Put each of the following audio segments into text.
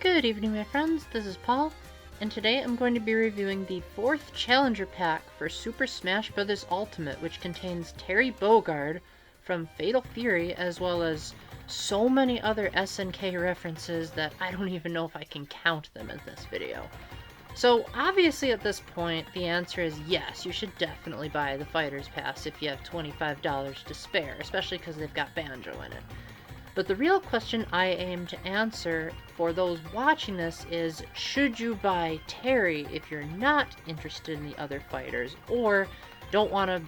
Good evening, my friends. This is Paul, and today I'm going to be reviewing the 4th Challenger Pack for Super Smash Bros. Ultimate, which contains Terry Bogard from Fatal Fury, as well as so many other SNK references that I don't even know if I can count them in this video. So obviously at this point, the answer is yes, you should definitely buy the Fighter's Pass if you have $25 to spare, especially because they've got Banjo in it. But the real question I aim to answer for those watching this is, should you buy Terry if you're not interested in the other fighters, or don't want to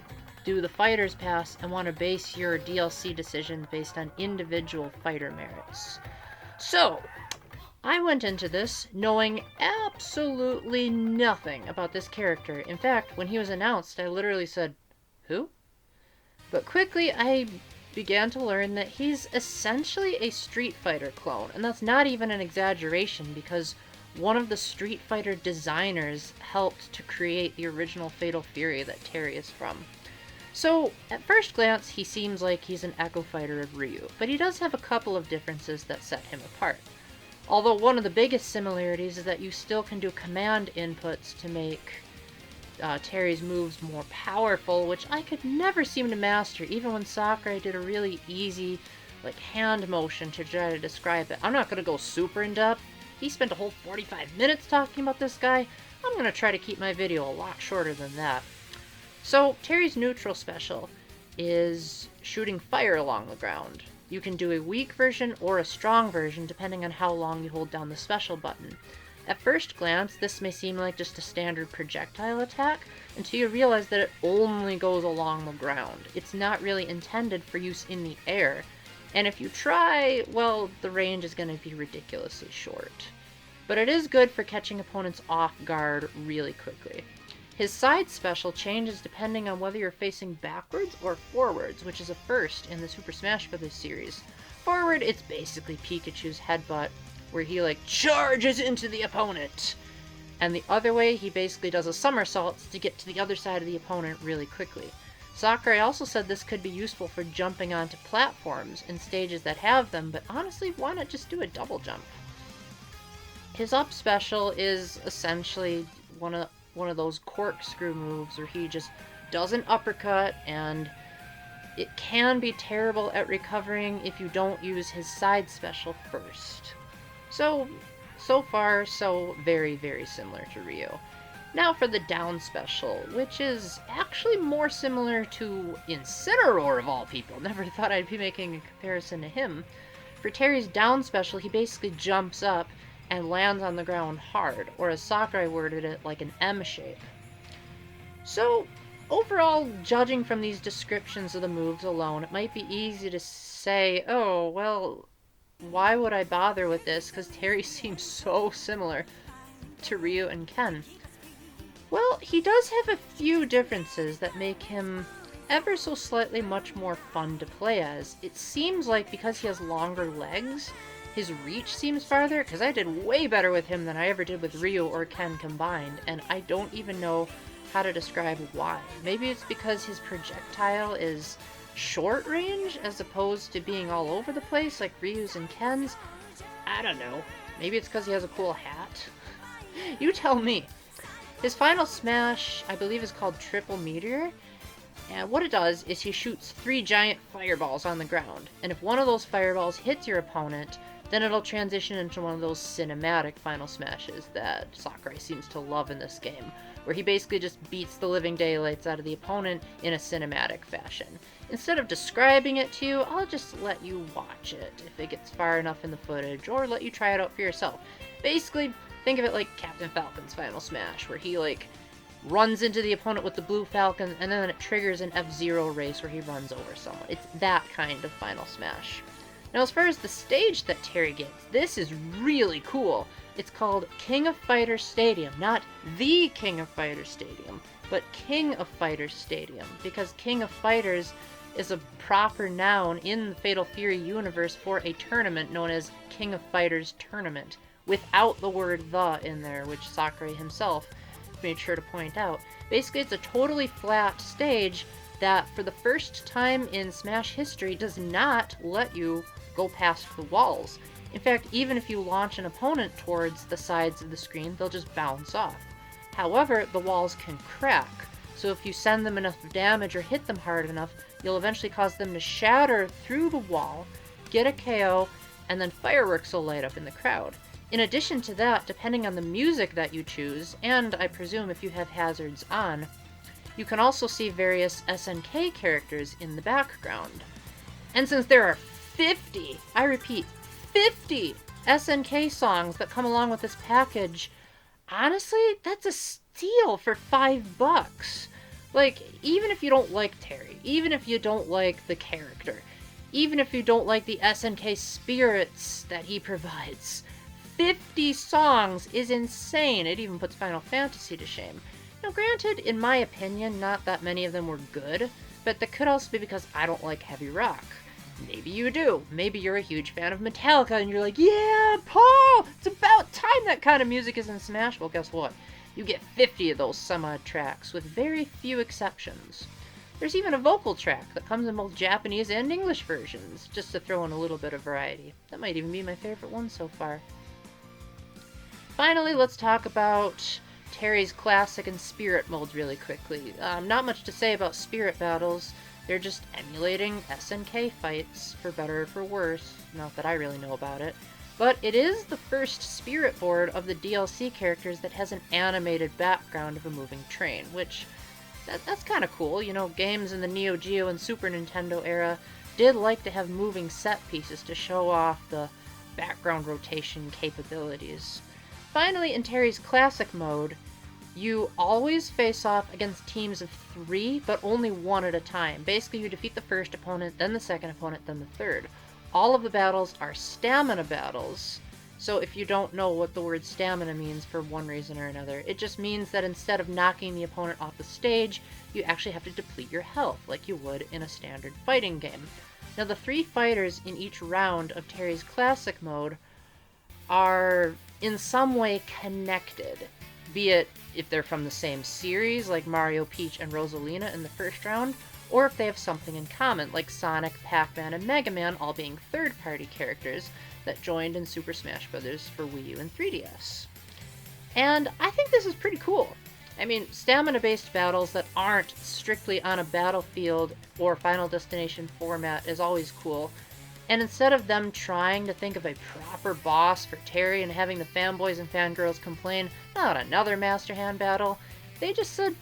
do the Fighter's Pass and want to base your DLC decision based on individual fighter merits? So, I went into this knowing absolutely nothing about this character. In fact, when he was announced, I literally said, "Who?" But quickly I began to learn that he's essentially a Street Fighter clone, and that's not even an exaggeration because one of the Street Fighter designers helped to create the original Fatal Fury that Terry is from. So, at first glance, he seems like he's an Echo Fighter of Ryu, but he does have a couple of differences that set him apart. Although one of the biggest similarities is that you still can do command inputs to make Terry's moves more powerful, which I could never seem to master, even when Sakurai did a really easy, hand motion to try to describe it. I'm not going to go super in-depth. He spent a whole 45 minutes talking about this guy. I'm going to try to keep my video a lot shorter than that. So, Terry's neutral special is shooting fire along the ground. You can do a weak version or a strong version, depending on how long you hold down the special button. At first glance, this may seem like just a standard projectile attack, until you realize that it only goes along the ground. It's not really intended for use in the air, and if you try, well, the range is going to be ridiculously short. But it is good for catching opponents off guard really quickly. His side special changes depending on whether you're facing backwards or forwards, which is a first in the Super Smash Bros. Series. Forward, it's basically Pikachu's headbutt, where he charges into the opponent. And the other way, he basically does a somersault to get to the other side of the opponent really quickly. Sakurai also said this could be useful for jumping onto platforms in stages that have them, but honestly, why not just do a double jump? His up special is essentially one of those corkscrew moves where he just does an uppercut, and it can be terrible at recovering if you don't use his side special first. So far, so very, very similar to Ryu. Now for the down special, which is actually more similar to Incineroar of all people. Never thought I'd be making a comparison to him. For Terry's down special, he basically jumps up and lands on the ground hard, or as Sakurai worded it, like an M shape. So, overall, judging from these descriptions of the moves alone, it might be easy to say, oh, well, why would I bother with this? Because Terry seems so similar to Ryu and Ken. Well, he does have a few differences that make him ever so slightly much more fun to play as. It seems like because he has longer legs, his reach seems farther, because I did way better with him than I ever did with Ryu or Ken combined, and I don't even know how to describe why. Maybe it's because his projectile is short range as opposed to being all over the place like Ryu's and Ken's. I don't know. Maybe it's because he has a cool hat. You tell me. His final smash, I believe, is called Triple Meteor, and what it does is he shoots 3 giant fireballs on the ground, and if one of those fireballs hits your opponent, then it'll transition into one of those cinematic final smashes that Sakurai seems to love in this game, where he basically just beats the living daylights out of the opponent in a cinematic fashion. Instead of describing it to you, I'll just let you watch it if it gets far enough in the footage, or let you try it out for yourself. Basically, think of it like Captain Falcon's final smash, where he, runs into the opponent with the blue Falcon, and then it triggers an F-Zero race where he runs over someone. It's that kind of final smash. Now, as far as the stage that Terry gets, this is really cool. It's called King of Fighters Stadium, not the King of Fighters Stadium, but King of Fighters Stadium, because King of Fighters is a proper noun in the Fatal Fury universe for a tournament known as King of Fighters Tournament, without the word "the" in there, which Sakurai himself made sure to point out. Basically, it's a totally flat stage that, for the first time in Smash history, does not let you go past the walls. In fact, even if you launch an opponent towards the sides of the screen, they'll just bounce off. However, the walls can crack, so if you send them enough damage or hit them hard enough, you'll eventually cause them to shatter through the wall, get a KO, and then fireworks will light up in the crowd. In addition to that, depending on the music that you choose, and I presume if you have hazards on, you can also see various SNK characters in the background. And since there are 50, I repeat, 50 SNK songs that come along with this package, honestly, that's a steal for $5. Like, even if you don't like Terry, even if you don't like the character, even if you don't like the SNK spirits that he provides, 50 songs is insane. It even puts Final Fantasy to shame. Now, granted, in my opinion, not that many of them were good, but that could also be because I don't like heavy rock. Maybe you do. Maybe you're a huge fan of Metallica and you're like, yeah, Paul, it's about time that kind of music is in Smash. Well, guess what? You get 50 of those some-odd tracks, with very few exceptions. There's even a vocal track that comes in both Japanese and English versions, just to throw in a little bit of variety. That might even be my favorite one so far. Finally, let's talk about Terry's Classic and Spirit modes really quickly. Not much to say about Spirit battles. They're just emulating SNK fights, for better or for worse. Not that I really know about it. But it is the first Spirit board of the DLC characters that has an animated background of a moving train, which, that's kind of cool. You know, games in the Neo Geo and Super Nintendo era did like to have moving set pieces to show off the background rotation capabilities. Finally, in Terry's Classic mode, you always face off against teams of 3, but only one at a time. Basically, you defeat the first opponent, then the second opponent, then the third. All of the battles are stamina battles, so if you don't know what the word stamina means for one reason or another, it just means that instead of knocking the opponent off the stage, you actually have to deplete your health, like you would in a standard fighting game. Now, the 3 fighters in each round of Terry's Classic mode are in some way connected, be it if they're from the same series, like Mario, Peach, and Rosalina in the first round, or if they have something in common, like Sonic, Pac-Man, and Mega Man all being third-party characters that joined in Super Smash Bros. For Wii U and 3DS. And I think this is pretty cool. I mean, stamina-based battles that aren't strictly on a battlefield or Final Destination format is always cool. And instead of them trying to think of a proper boss for Terry and having the fanboys and fangirls complain, not another Master Hand battle, they just said,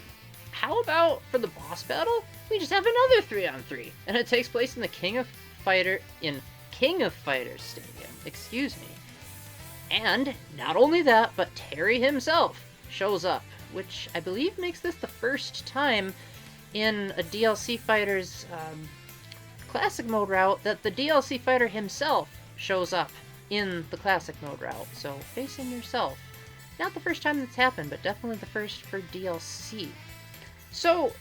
how about for the boss battle, we just have another 3-on-3, and it takes place in the King of Fighters Stadium, excuse me. And not only that, but Terry himself shows up, which I believe makes this the first time in a DLC fighter's Classic mode route that the DLC fighter himself shows up in the Classic mode route. So, facing yourself. Not the first time that's happened, but definitely the first for DLC. So,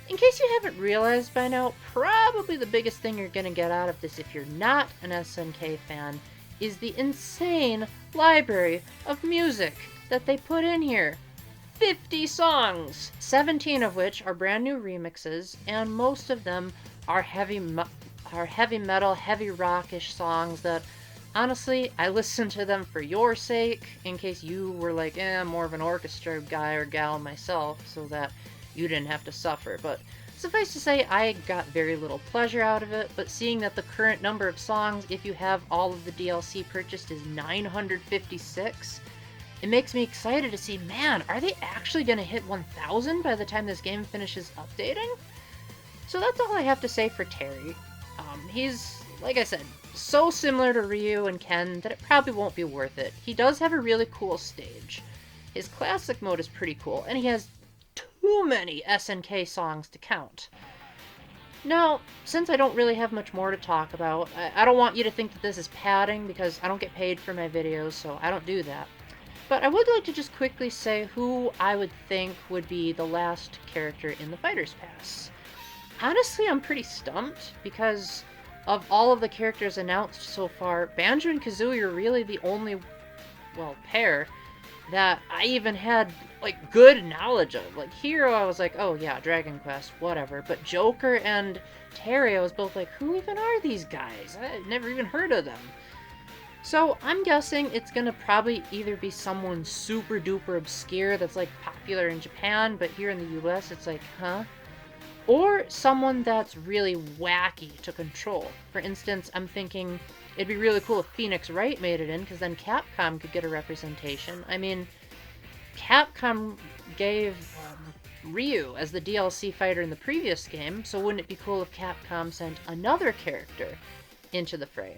in case you haven't realized by now, probably the biggest thing you're going to get out of this if you're not an SNK fan is the insane library of music that they put in here. 50 songs! 17 of which are brand new remixes, and most of them are heavy metal, heavy rockish songs that, honestly, I listen to them for your sake, in case you were like, I'm more of an orchestra guy or gal myself, so that you didn't have to suffer. But suffice to say, I got very little pleasure out of it, but seeing that the current number of songs, if you have all of the DLC purchased, is 956, it makes me excited to see, man, are they actually going to hit 1,000 by the time this game finishes updating? So that's all I have to say for Terry. He's, like I said, so similar to Ryu and Ken that it probably won't be worth it. He does have a really cool stage. His Classic mode is pretty cool, and he has too many SNK songs to count. Now, since I don't really have much more to talk about, I don't want you to think that this is padding, because I don't get paid for my videos, so I don't do that. But I would like to just quickly say who I would think would be the last character in the Fighter's Pass. Honestly, I'm pretty stumped, because of all of the characters announced so far, Banjo and Kazooie are really the only, pair that I even had, good knowledge of. Like, Hero, I was like, oh yeah, Dragon Quest, whatever. But Joker and Terry, I was both like, who even are these guys? I've never even heard of them. So I'm guessing it's gonna probably either be someone super duper obscure that's like popular in Japan, but here in the US it's like, huh? Or someone that's really wacky to control. For instance, I'm thinking it'd be really cool if Phoenix Wright made it in, because then Capcom could get a representation. I mean, Capcom gave Ryu as the DLC fighter in the previous game, so wouldn't it be cool if Capcom sent another character into the fray?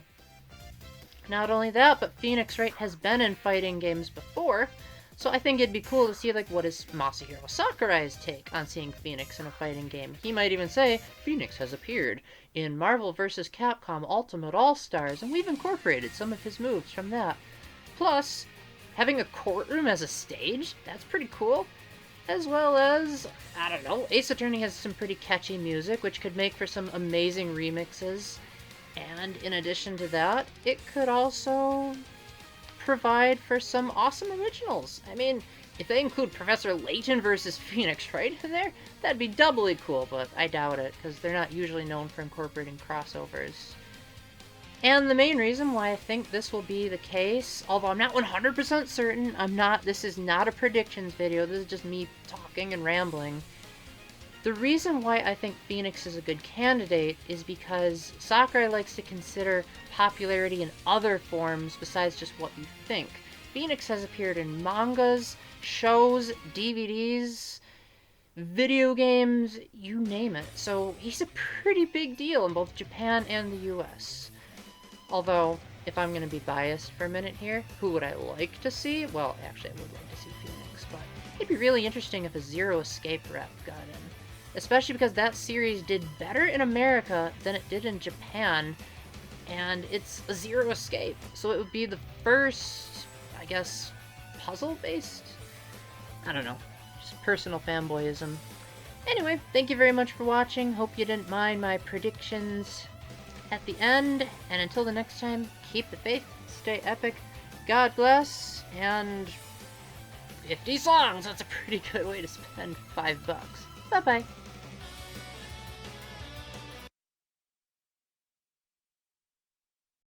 Not only that, but Phoenix Wright has been in fighting games before, so I think it'd be cool to see, like, what is Masahiro Sakurai's take on seeing Phoenix in a fighting game. He might even say, Phoenix has appeared in Marvel vs. Capcom Ultimate All-Stars, and we've incorporated some of his moves from that. Plus, having a courtroom as a stage, that's pretty cool. As well as, I don't know, Ace Attorney has some pretty catchy music, which could make for some amazing remixes. And in addition to that, it could also provide for some awesome originals. I mean, if they include Professor Layton versus Phoenix Wright in there, that'd be doubly cool, but I doubt it, because they're not usually known for incorporating crossovers. And the main reason why I think this will be the case, although I'm not 100% certain, this is not a predictions video, this is just me talking and rambling. The reason why I think Phoenix is a good candidate is because Sakurai likes to consider popularity in other forms besides just what you think. Phoenix has appeared in mangas, shows, DVDs, video games, you name it. So he's a pretty big deal in both Japan and the US. Although, if I'm going to be biased for a minute here, who would I like to see? Well, actually I would like to see Phoenix, but it'd be really interesting if a Zero Escape rep got in. Especially because that series did better in America than it did in Japan, and it's a Zero Escape, so it would be the first, I guess, puzzle-based? I don't know, just personal fanboyism. Anyway, thank you very much for watching, hope you didn't mind my predictions at the end, and until the next time, keep the faith, stay epic, God bless, and 50 songs, that's a pretty good way to spend $5. Bye-bye.